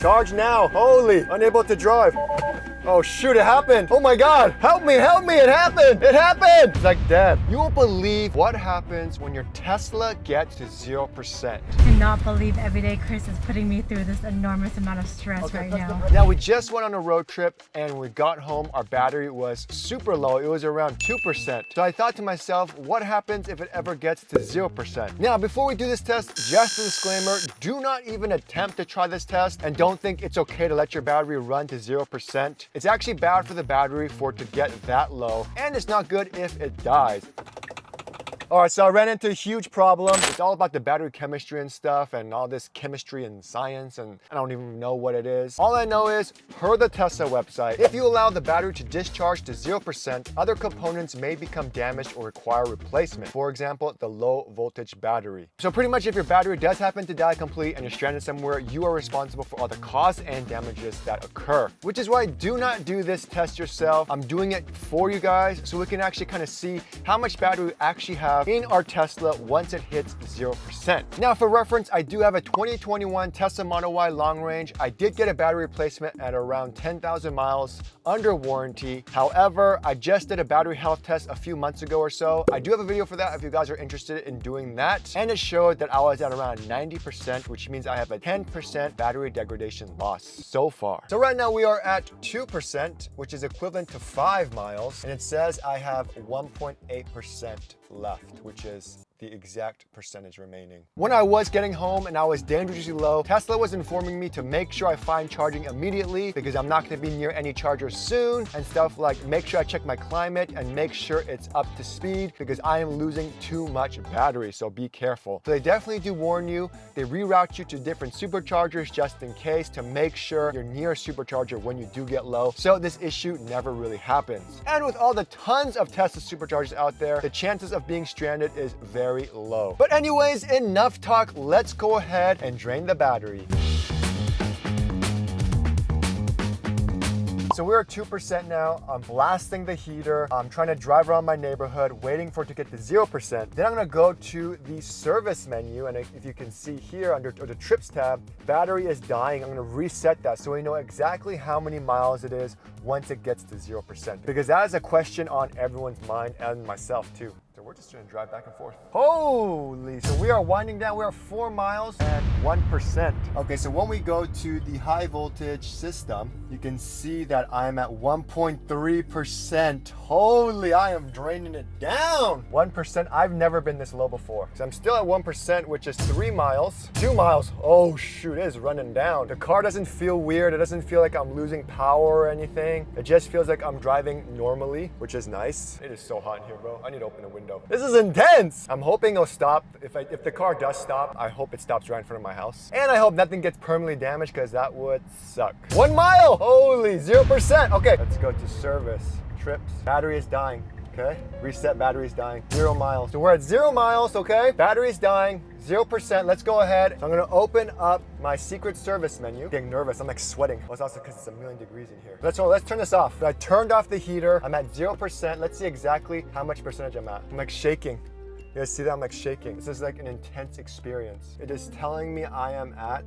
Charge now. Holy, unable to drive. Oh shoot, it happened. Oh my God, help me, it happened. It's like dead. You won't believe what happens when your Tesla gets to 0%. I cannot believe everyday Chris is putting me through this enormous amount of stress right now. Now we just went on a road trip and when we got home, our battery was super low. It was around 2%. So I thought to myself, what happens if it ever gets to 0%? Now, before we do this test, just a disclaimer, do not even attempt to try this test and don't think it's okay to let your battery run to 0%. It's actually bad for the battery for it to get that low, and it's not good if it dies. All right, so I ran into a huge problem. It's all about the battery chemistry and stuff and all this chemistry and science, and I don't even know what it is. All I know is, per the Tesla website, if you allow the battery to discharge to 0%, other components may become damaged or require replacement. For example, the low voltage battery. So pretty much if your battery does happen to die complete and you're stranded somewhere, you are responsible for all the costs and damages that occur. Which is why do not do this test yourself. I'm doing it for you guys so we can actually kind of see how much battery we actually have in our Tesla once it hits 0%. Now for reference, I do have a 2021 Tesla Model Y long range. I did get a battery replacement at around 10,000 miles under warranty. However, I just did a battery health test a few months ago or so. I do have a video for that if you guys are interested in doing that. And it showed that I was at around 90%, which means I have a 10% battery degradation loss so far. So right now we are at 2%, which is equivalent to 5 miles. And it says I have 1.8% left, which is the exact percentage remaining. When I was getting home and I was dangerously low, Tesla was informing me to make sure I find charging immediately because I'm not gonna be near any chargers soon, and stuff like make sure I check my climate and make sure it's up to speed because I am losing too much battery, so be careful. So they definitely do warn you. They reroute you to different superchargers just in case to make sure you're near a supercharger when you do get low, so this issue never really happens. And with all the tons of Tesla superchargers out there, the chances of being stranded is very low. But anyways, enough talk. Let's go ahead and drain the battery. So we're at 2% now. I'm blasting the heater. I'm trying to drive around my neighborhood, waiting for it to get to 0%. Then I'm gonna go to the service menu, and if you can see here under the trips tab, battery is dying. I'm gonna reset that so we know exactly how many miles it is once it gets to 0%. Because that is a question on everyone's mind and myself too. So we're just gonna drive back and forth. Holy, so we are winding down. We are 4 miles and 1%. Okay, so when we go to the high voltage system, you can see that I'm at 1.3%. Holy, I am draining it down. 1%, I've never been this low before. So I'm still at 1%, which is 3 miles. 2 miles, oh shoot, it is running down. The car doesn't feel weird. It doesn't feel like I'm losing power or anything. It just feels like I'm driving normally, which is nice. It is so hot in here, bro. I need to open a window. This is intense. I'm hoping it'll stop. If the car does stop, I hope it stops right in front of my house. And I hope nothing gets permanently damaged because that would suck. 1 mile, holy, 0%. Okay, let's go to service, trips. Battery is dying, okay? Reset, battery is dying, 0 miles. So we're at 0 miles, okay? Battery is dying, 0%. Let's go ahead. So I'm gonna open up my secret service menu. Getting nervous, I'm like sweating. Well, it's also because it's a million degrees in here. Let's turn this off. I turned off the heater. I'm at 0%. Let's see exactly how much percentage I'm at. I'm like shaking. You guys see that? I'm like shaking. This is like an intense experience. It is telling me I am at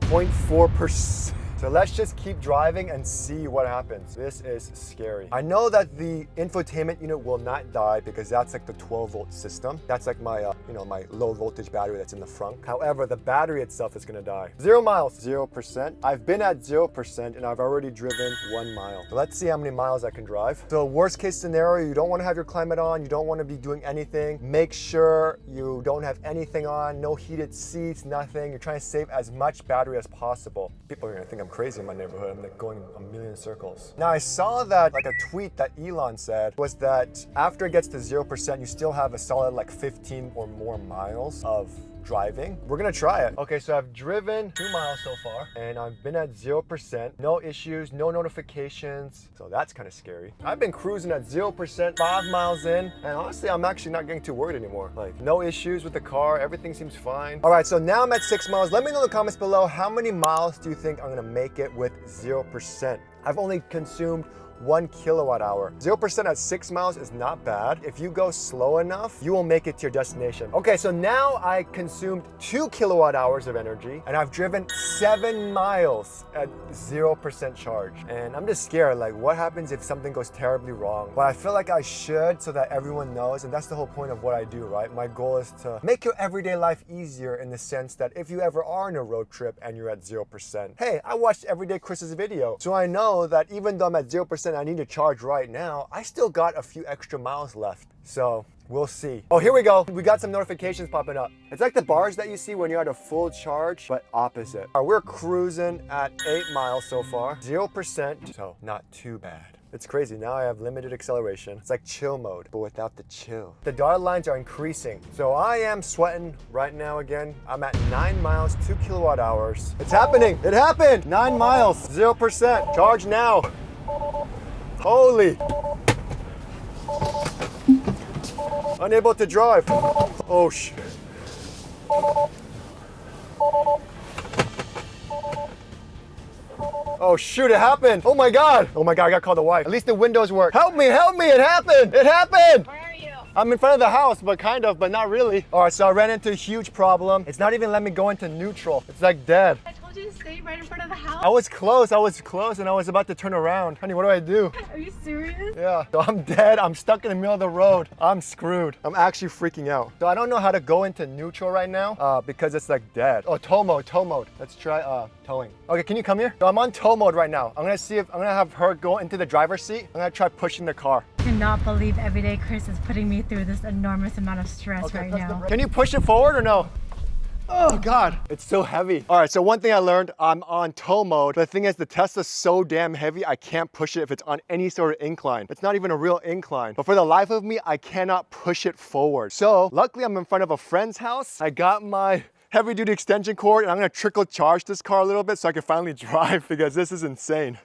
0.4%. So let's just keep driving and see what happens. This is scary. I know that the infotainment unit will not die because that's like the 12 volt system. That's like my, my low voltage battery that's in the front. However, the battery itself is gonna die. 0 miles, 0%. I've been at 0% and I've already driven 1 mile. So let's see how many miles I can drive. So worst case scenario, you don't wanna have your climate on. You don't wanna be doing anything. Make sure you don't have anything on, no heated seats, nothing. You're trying to save as much battery as possible. People are gonna think I'm crazy in my neighborhood. I'm like going a million circles. Now I saw that like a tweet that Elon said was that after it gets to 0%, you still have a solid like 15 or more miles of driving. We're gonna try it. Okay, so I've driven 2 miles so far and I've been at 0%. No issues, no notifications. So that's kind of scary. I've been cruising at 0%, 5 miles in, and honestly, I'm actually not getting too worried anymore. Like no issues with the car, everything seems fine. All right, so now I'm at 6 miles. Let me know in the comments below, how many miles do you think I'm gonna make it with 0%? I've only consumed 1 kilowatt hour. 0% at 6 miles is not bad. If you go slow enough, you will make it to your destination. Okay, so now I consumed 2 kilowatt hours of energy and I've driven 7 miles at 0% charge. And I'm just scared, like what happens if something goes terribly wrong? But I feel like I should so that everyone knows, and that's the whole point of what I do, right? My goal is to make your everyday life easier in the sense that if you ever are on a road trip and you're at 0%, hey, I watched Everyday Chris's video, so I know that even though I'm at 0%, I need to charge right now, I still got a few extra miles left. So we'll see. Oh, here we go. We got some notifications popping up. It's like the bars that you see when you're at a full charge, but opposite. We're cruising at 8 miles so far, 0%, so not too bad. It's crazy. Now I have limited acceleration. It's like chill mode, but without the chill. The dotted lines are increasing. So I am sweating right now again. I'm at 9 miles, 2 kilowatt hours. It's happening. It happened. 9 miles, 0%. Charge now. Holy. Unable to drive. Oh, shit. Oh shoot, it happened. Oh my God, I gotta call the wife. At least the windows work. Help me, it happened. It happened. Where are you? I'm in front of the house, but kind of, but not really. All right, so I ran into a huge problem. It's not even letting me go into neutral. It's like dead. I told you to stay right in front of the house. I was close, and I was about to turn around. Honey, what do I do? Are you serious? Yeah, so I'm dead. I'm stuck in the middle of the road. I'm screwed. I'm actually freaking out. So I don't know how to go into neutral right now because it's like dead. Oh, tow mode. Let's try towing. Okay, can you come here? So I'm on tow mode right now. I'm gonna have her go into the driver's seat. I'm gonna try pushing the car. I cannot believe Everyday Chris is putting me through this enormous amount of stress right now. Can you push it forward or no? Oh God, it's so heavy. All right, so one thing I learned, I'm on tow mode. But the thing is, the Tesla's so damn heavy, I can't push it if it's on any sort of incline. It's not even a real incline. But for the life of me, I cannot push it forward. So luckily I'm in front of a friend's house. I got my heavy duty extension cord and I'm gonna trickle charge this car a little bit so I can finally drive because this is insane.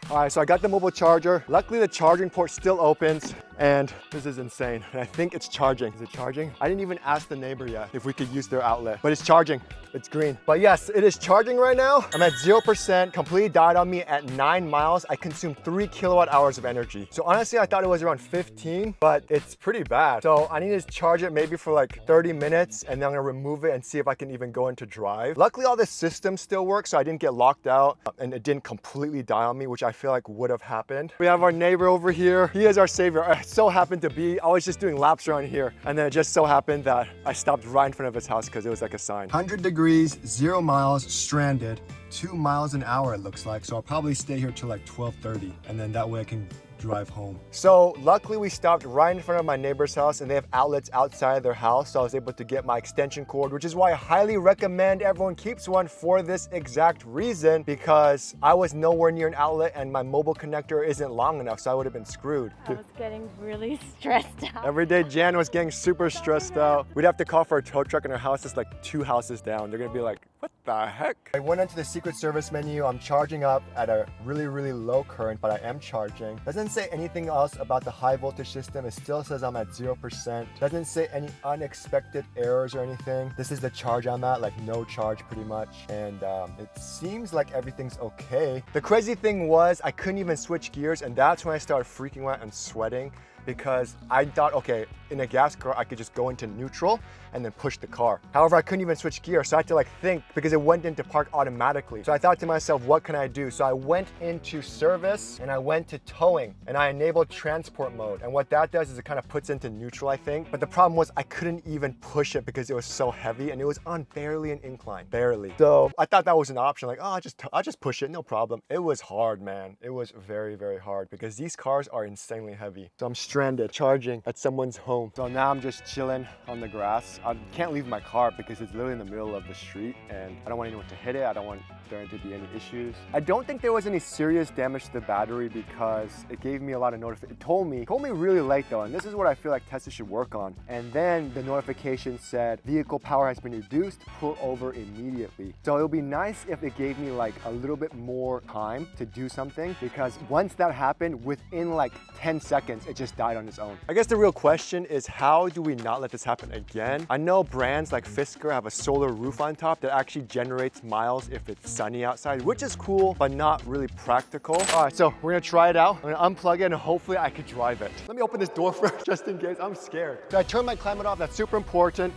All right, so I got the mobile charger. Luckily the charging port still opens and this is insane. And I think it's charging. Is it charging? I didn't even ask the neighbor yet if we could use their outlet, but it's charging. It's green. But yes, it is charging right now. I'm at 0%, completely died on me at 9 miles. I consumed 3 kilowatt hours of energy. So honestly, I thought it was around 15, but it's pretty bad. So I need to charge it maybe for like 30 minutes and then I'm gonna remove it and see if I can even go into drive. Luckily, all the systems still work, so I didn't get locked out and it didn't completely die on me, which I feel like would have happened. We have our neighbor over here. He is our savior. It so happened to be, I was just doing laps around here and then it just so happened that I stopped right in front of his house because it was like a sign. 100 degrees, 0 miles, stranded, 2 miles an hour it looks like. So I'll probably stay here till like 12:30 and then that way I can drive home. So luckily we stopped right in front of my neighbor's house and they have outlets outside their house. So I was able to get my extension cord, which is why I highly recommend everyone keeps one for this exact reason, because I was nowhere near an outlet and my mobile connector isn't long enough. So I would have been screwed. I was getting really stressed out. Every day Jan was getting super stressed out. We'd have to call for a tow truck and our house is like 2 houses down. They're gonna be like, what the heck? I went into the secret service menu. I'm charging up at a really, really low current, but I am charging. Doesn't say anything else about the high voltage system. It still says I'm at 0%. Doesn't say any unexpected errors or anything. This is the charge I'm at, like no charge pretty much. And it seems like everything's okay. The crazy thing was I couldn't even switch gears, and that's when I started freaking out and sweating, because I thought, okay, in a gas car, I could just go into neutral and then push the car. However, I couldn't even switch gears, so I had to like think because it went into park automatically. So I thought to myself, what can I do? So I went into service and I went to towing and I enabled transport mode. And what that does is it kind of puts into neutral, I think. But the problem was I couldn't even push it because it was so heavy and it was on barely an incline, barely. So I thought that was an option, like, oh, I'll just push it, no problem. It was hard, man. It was very, very hard because these cars are insanely heavy. So I'm stranded, charging at someone's home. So now I'm just chilling on the grass. I can't leave my car because it's literally in the middle of the street and I don't want anyone to hit it. I don't want there to be any issues. I don't think there was any serious damage to the battery because it gave me a lot of notifications. It told me really late though, and this is what I feel like Tesla should work on. And then the notification said, vehicle power has been reduced, pull over immediately. So it'll be nice if it gave me like a little bit more time to do something, because once that happened, within like 10 seconds, it just died. died on its own. I guess the real question is, how do we not let this happen again? I know brands like Fisker have a solar roof on top that actually generates miles if it's sunny outside, which is cool, but not really practical. All right, so we're gonna try it out. I'm gonna unplug it and hopefully I could drive it. Let me open this door first, just in case. I'm scared. So I turn my climate off. That's super important.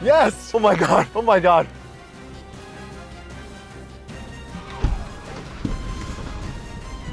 Yes! Oh my God, oh my God.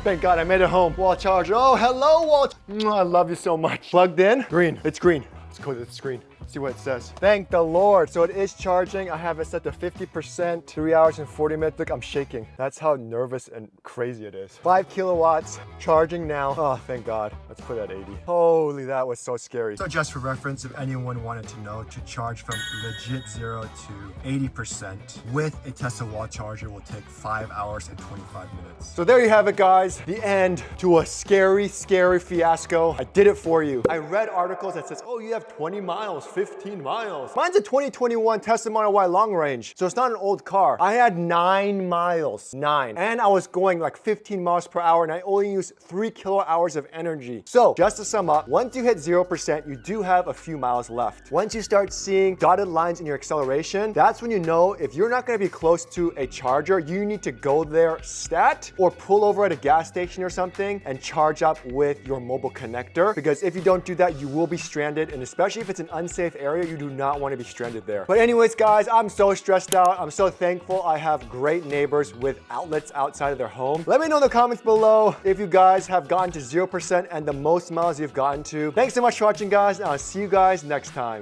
Thank God I made it home. Wall charger. Oh, hello, wall. I love you so much. Plugged in. Green. It's green. Let's go to the screen. See what it says. Thank the Lord. So it is charging. I have it set to 50%, 3 hours and 40 minutes. Look, I'm shaking. That's how nervous and crazy it is. 5 kilowatts, charging now. Oh, thank God. Let's put it at 80. Holy, that was so scary. So just for reference, if anyone wanted to know, to charge from legit 0 to 80% with a Tesla wall charger will take 5 hours and 25 minutes. So there you have it, guys. The end to a scary, scary fiasco. I did it for you. I read articles that says, oh, you have 20 miles, 15 miles. Mine's a 2021 Tesla Model Y long range, so it's not an old car. I had 9 miles, 9. And I was going like 15 miles per hour and I only used 3 kilowatt hours of energy. So just to sum up, once you hit 0%, you do have a few miles left. Once you start seeing dotted lines in your acceleration, that's when you know if you're not gonna be close to a charger, you need to go there stat or pull over at a gas station or something and charge up with your mobile connector. Because if you don't do that, you will be stranded, and especially if it's an unsafe area, you do not want to be stranded there. But anyways, guys, I'm so stressed out. I'm so thankful I have great neighbors with outlets outside of their home. Let me know in the comments below if you guys have gotten to 0% and the most miles you've gotten to. Thanks so much for watching, guys, and I'll see you guys next time.